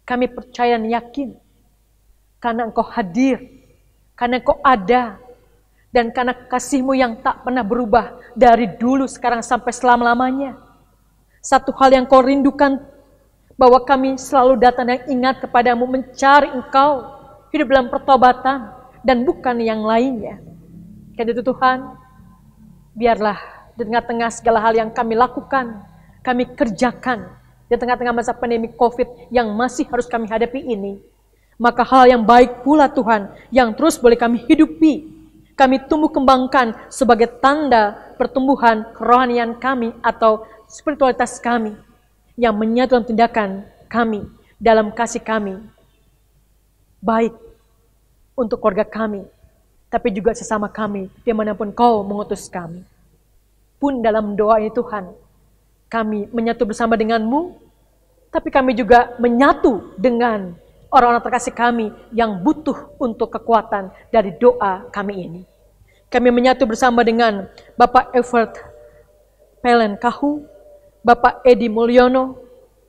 kami percaya dan yakin karena Engkau hadir, karena Engkau ada, dan karena kasih-Mu yang tak pernah berubah dari dulu, sekarang, sampai selama-lamanya. Satu hal yang Kau rindukan, bahwa kami selalu datang dan ingat kepadamu, mencari Engkau, hidup dalam pertobatan, dan bukan yang lainnya. Karena itu Tuhan, biarlah di tengah-tengah segala hal yang kami lakukan, kami kerjakan, di tengah-tengah masa pandemi COVID yang masih harus kami hadapi ini, maka hal yang baik pula Tuhan, yang terus boleh kami hidupi, kami tumbuh kembangkan sebagai tanda pertumbuhan kerohanian kami atau spiritualitas kami, yang menyatu dalam tindakan kami, dalam kasih kami, baik untuk keluarga kami, tapi juga sesama kami, dimanapun Kau mengutus kami. Pun dalam doa ini Tuhan, kami menyatu bersama denganmu, tapi kami juga menyatu dengan orang-orang terkasih kami yang butuh untuk kekuatan dari doa kami ini. Kami menyatu bersama dengan Bapak Evert Pelen Kahu, Bapak Edi Mulyono,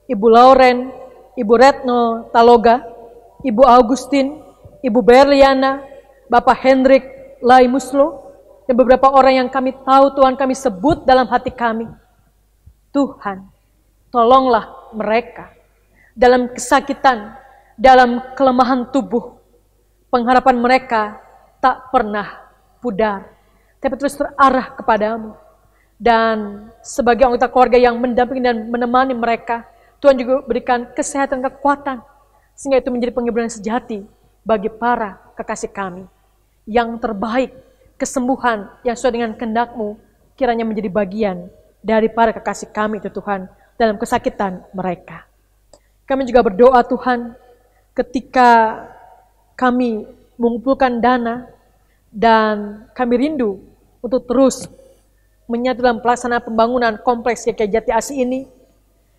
Ibu Lauren, Ibu Retno Taloga, Ibu Augustin, Ibu Berliana, Bapak Hendrik Lai Muslo, dan beberapa orang yang kami tahu Tuhan kami sebut dalam hati kami. Tuhan, tolonglah mereka dalam kesakitan, dalam kelemahan tubuh. Pengharapan mereka tak pernah pudar, tapi terus terarah kepadamu. Dan sebagai anggota keluarga yang mendampingi dan menemani mereka, Tuhan juga berikan kesehatan dan kekuatan, sehingga itu menjadi penghiburan sejati bagi para kekasih kami. Yang terbaik, kesembuhan yang sesuai dengan kehendak-Mu, kiranya menjadi bagian dari para kekasih kami itu Tuhan, dalam kesakitan mereka. Kami juga berdoa Tuhan, ketika kami mengumpulkan dana, dan kami rindu untuk terus menyatu dalam pelaksanaan pembangunan kompleks GKI Jati Asih ini,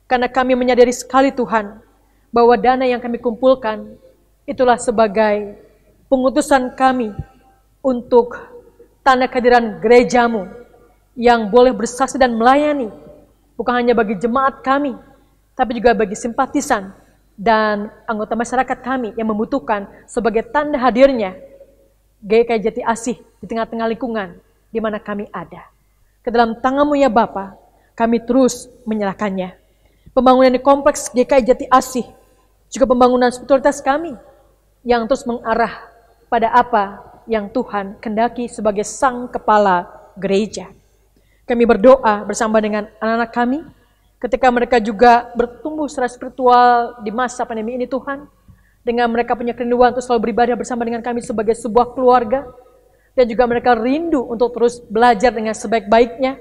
karena kami menyadari sekali Tuhan, bahwa dana yang kami kumpulkan, itulah sebagai pengutusan kami untuk tanda kehadiran gereja-Mu, yang boleh bersaksi dan melayani, bukan hanya bagi jemaat kami, tapi juga bagi simpatisan dan anggota masyarakat kami yang membutuhkan sebagai tanda hadirnya GKI Jati Asih di tengah-tengah lingkungan di mana kami ada. Ke dalam tangan-Mu ya Bapa, kami terus menyerahkannya. Pembangunan di kompleks GKI Jati Asih, juga pembangunan spiritualitas kami, yang terus mengarah pada apa yang Tuhan kehendaki sebagai sang kepala gereja. Kami berdoa bersama dengan anak-anak kami, ketika mereka juga bertumbuh secara spiritual di masa pandemi ini Tuhan, dengan mereka punya kerinduan untuk selalu beribadah bersama dengan kami sebagai sebuah keluarga, dan juga mereka rindu untuk terus belajar dengan sebaik-baiknya,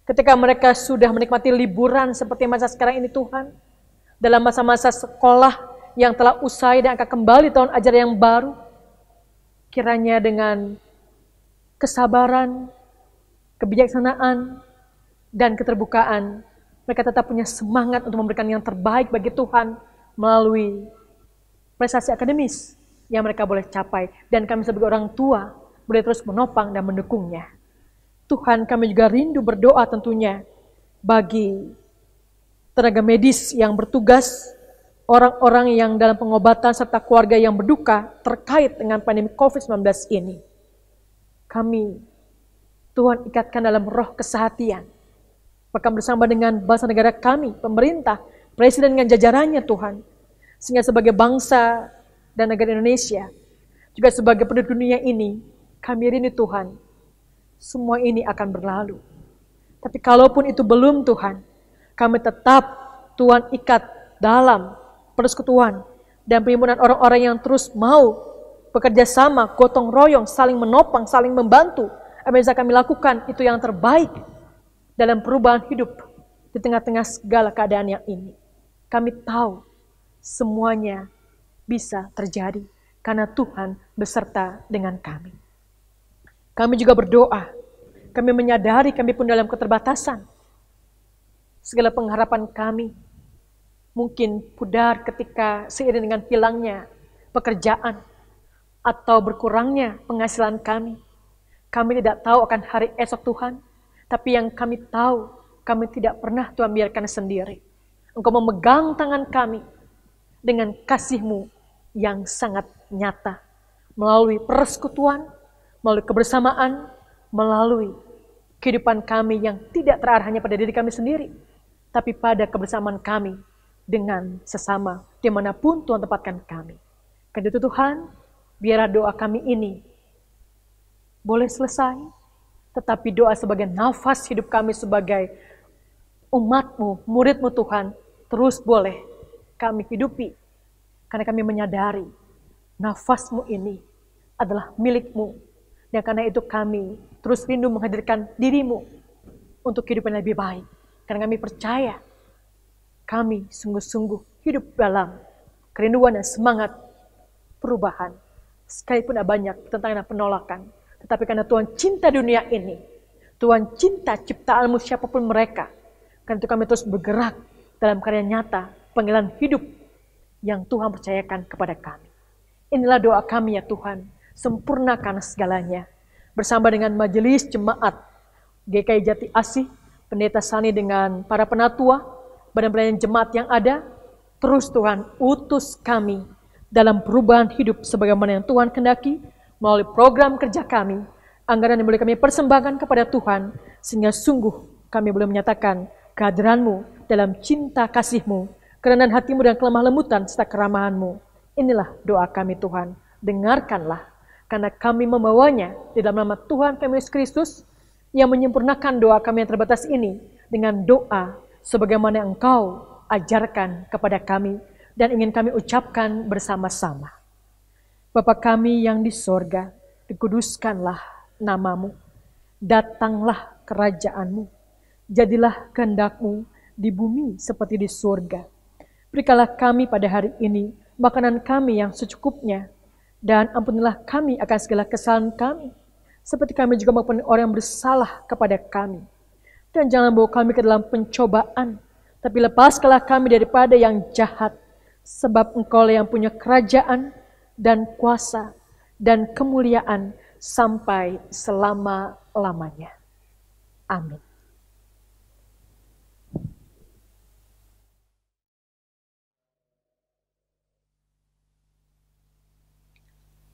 ketika mereka sudah menikmati liburan seperti masa sekarang ini Tuhan, dalam masa-masa sekolah yang telah usai dan akan kembali tahun ajaran yang baru, kiranya dengan kesabaran, kebijaksanaan, dan keterbukaan, mereka tetap punya semangat untuk memberikan yang terbaik bagi Tuhan melalui prestasi akademis yang mereka boleh capai, dan kami sebagai orang tua boleh terus menopang dan mendukungnya. Tuhan, kami juga rindu berdoa tentunya bagi tenaga medis yang bertugas, orang-orang yang dalam pengobatan serta keluarga yang berduka terkait dengan pandemi COVID-19 ini. Kami, Tuhan, ikatkan dalam roh kesehatian, bahkan bersama dengan bangsa negara kami, pemerintah, presiden dengan jajarannya Tuhan, sehingga sebagai bangsa dan negara Indonesia, juga sebagai penduduk dunia ini, kami rindu Tuhan, semua ini akan berlalu. Tapi kalaupun itu belum Tuhan, kami tetap Tuhan ikat dalam persekutuan dan perhimpunan orang-orang yang terus mau bekerja sama, gotong royong, saling menopang, saling membantu. Apa yang bisa kami lakukan itu yang terbaik dalam perubahan hidup di tengah-tengah segala keadaan yang ini. Kami tahu semuanya bisa terjadi karena Tuhan beserta dengan kami. Kami juga berdoa, kami menyadari kami pun dalam keterbatasan. Segala pengharapan kami mungkin pudar ketika seiring dengan hilangnya pekerjaan atau berkurangnya penghasilan kami. Kami tidak tahu akan hari esok Tuhan, tapi yang kami tahu, kami tidak pernah Tuhan biarkan sendiri. Engkau memegang tangan kami dengan kasih-Mu yang sangat nyata, melalui persekutuan, melalui kebersamaan, melalui kehidupan kami yang tidak terarah hanya pada diri kami sendiri, tapi pada kebersamaan kami dengan sesama dimanapun Tuhan tempatkan kami. Karena itu Tuhan, biarlah doa kami ini boleh selesai, tetapi doa sebagai nafas hidup kami sebagai umat-Mu, murid-Mu Tuhan, terus boleh kami hidupi. Karena kami menyadari nafas-Mu ini adalah milik-Mu. Dan karena itu kami terus rindu menghadirkan diri-Mu untuk kehidupan yang lebih baik. Karena kami percaya kami sungguh-sungguh hidup dalam kerinduan dan semangat perubahan. Sekalipun ada banyak tantangan dan penolakan. Tetapi karena Tuhan cinta dunia ini, Tuhan cinta ciptaan-Mu siapapun mereka. Karena itu kami terus bergerak dalam karya nyata panggilan hidup yang Tuhan percayakan kepada kami. Inilah doa kami ya Tuhan, sempurnakan segalanya. Bersama dengan majelis jemaat GKI Jati Asih, Pendeta Sani dengan para penatua, badan pelayanan jemaat yang ada, terus Tuhan utus kami dalam perubahan hidup sebagaimana yang Tuhan kehendaki, melalui program kerja kami, anggaran yang boleh kami persembahkan kepada Tuhan, sehingga sungguh kami boleh menyatakan kehadiran-Mu dalam cinta kasih-Mu, kerendahan hati-Mu dan kelemah lembutan serta keramahan-Mu. Inilah doa kami Tuhan, dengarkanlah, karena kami membawanya di dalam nama Tuhan kami Yesus Kristus, yang menyempurnakan doa kami yang terbatas ini dengan doa sebagaimana Engkau ajarkan kepada kami dan ingin kami ucapkan bersama-sama. Bapa kami yang di sorga, dikuduskanlah nama-Mu, datanglah kerajaan-Mu, jadilah kehendak-Mu di bumi seperti di sorga. Berikanlah kami pada hari ini makanan kami yang secukupnya, dan ampunilah kami akan segala kesalahan kami, seperti kami juga mengampuni orang yang bersalah kepada kami. Dan jangan bawa kami ke dalam pencobaan, tapi lepaskanlah kami daripada yang jahat, sebab Engkau yang punya kerajaan dan kuasa dan kemuliaan sampai selama-lamanya. Amin.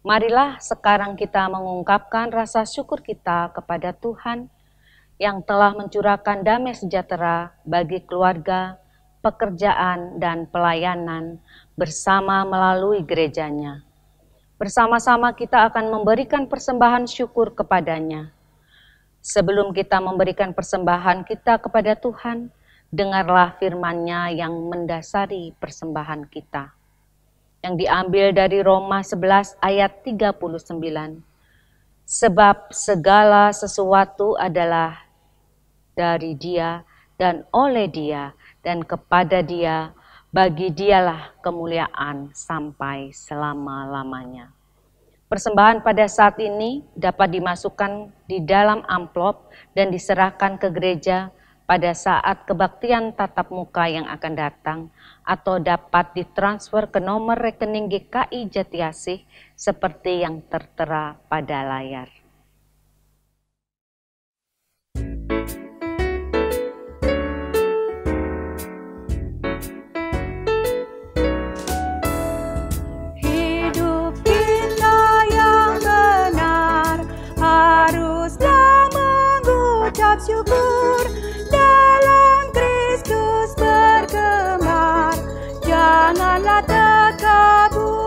Marilah sekarang kita mengungkapkan rasa syukur kita kepada Tuhan yang telah mencurahkan damai sejahtera bagi keluarga, pekerjaan, dan pelayanan bersama melalui gerejanya. Bersama-sama kita akan memberikan persembahan syukur kepadanya. Sebelum kita memberikan persembahan kita kepada Tuhan, dengarlah firman-Nya yang mendasari persembahan kita. Yang diambil dari Roma 11 ayat 39. Sebab segala sesuatu adalah dari Dia dan oleh Dia dan kepada Dia, bagi Dialah kemuliaan sampai selama-lamanya. Persembahan pada saat ini dapat dimasukkan di dalam amplop dan diserahkan ke gereja pada saat kebaktian tatap muka yang akan datang, atau dapat ditransfer ke nomor rekening GKI Jati Asih seperti yang tertera pada layar. Hidup kita yang benar haruslah mengucap syukur. Janganlah takabur,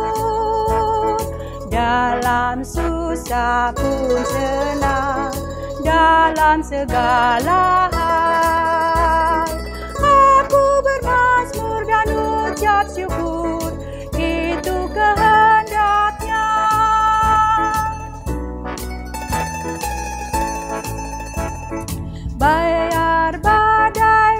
dalam susah pun senang, dalam segala hal. Aku bermazmur dan ucap syukur, itu kehendak-Nya. Biar badai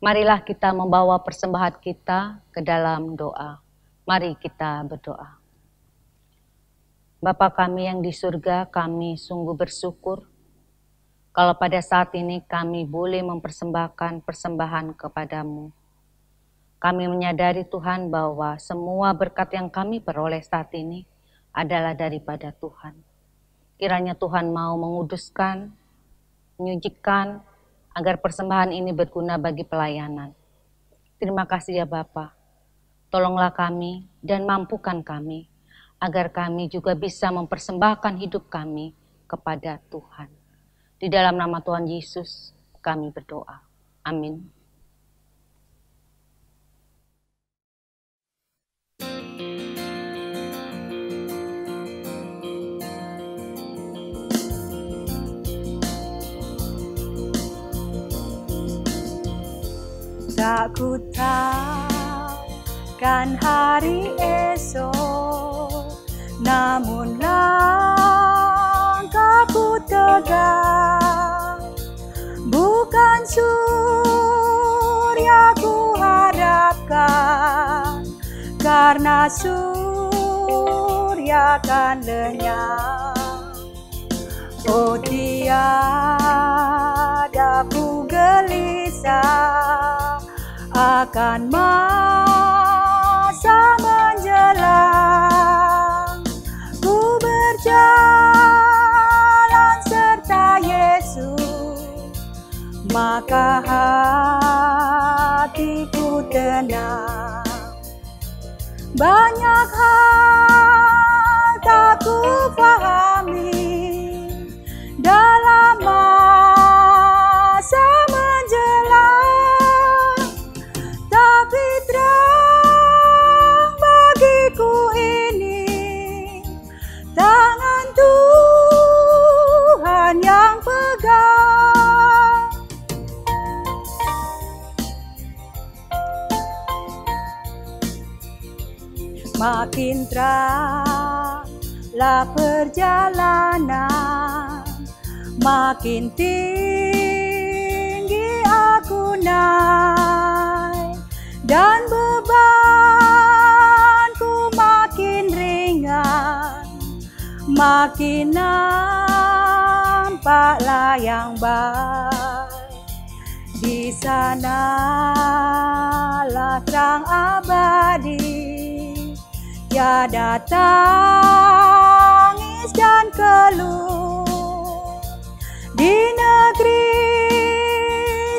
Marilah kita membawa persembahan kita ke dalam doa. Mari kita berdoa. Bapa kami yang di surga, kami sungguh bersyukur kalau pada saat ini kami boleh mempersembahkan persembahan kepadamu. Kami menyadari Tuhan bahwa semua berkat yang kami peroleh saat ini adalah daripada Tuhan. Kiranya Tuhan mau menguduskan, menyucikan, agar persembahan ini berguna bagi pelayanan. Terima kasih ya Bapa. Tolonglah kami dan mampukan kami, agar kami juga bisa mempersembahkan hidup kami kepada Tuhan. Di dalam nama Tuhan Yesus kami berdoa. Amin. Tak ku tahu kan hari esok, namun langkahku tegak. Bukan surya ku harapkan, karena surya kan lenyap. Oh tiada ku gelisah akan masa menjelang. Ku berjalan serta Yesus, maka hatiku tenang. Banyak hal tak ku pahami dalam masa menjelang, tapi terang bagiku ini tangan Tuhan yang pegang. Makin teranglah perjalanan, makin tinggi aku naik, dan bebanku makin ringan, makin nampaklah yang baik. Di sanalah terang abadi, tiada tangis dan keluh. Di negeri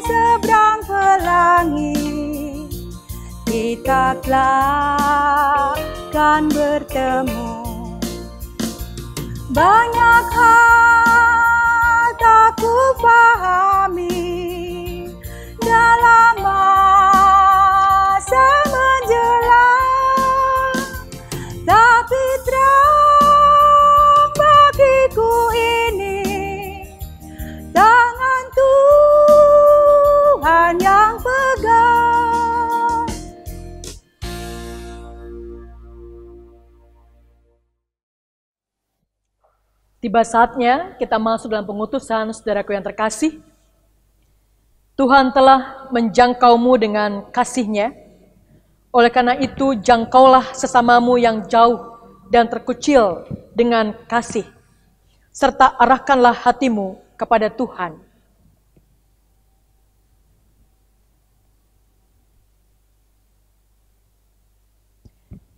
seberang pelangi, kita kelak kan bertemu. Banyak hal tak ku pahami dalam masa menjelang, tapi terang bagiku ini tangan Tuhan yang pegang. Tiba saatnya kita masuk dalam pengutusan, saudaraku yang terkasih. Tuhan telah menjangkaumu dengan kasih-Nya. Oleh karena itu, jangkaulah sesamamu yang jauh dan terkucil dengan kasih, serta arahkanlah hatimu kepada Tuhan.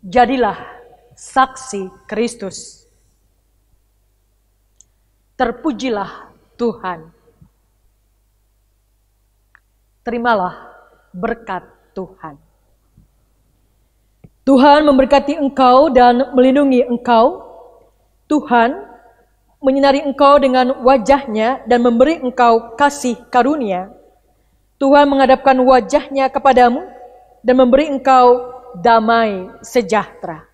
Jadilah saksi Kristus. Terpujilah Tuhan. Terimalah berkat Tuhan. Tuhan memberkati engkau dan melindungi engkau. Tuhan menyinari engkau dengan wajah-Nya dan memberi engkau kasih karunia. Tuhan menghadapkan wajah-Nya kepadamu dan memberi engkau damai sejahtera.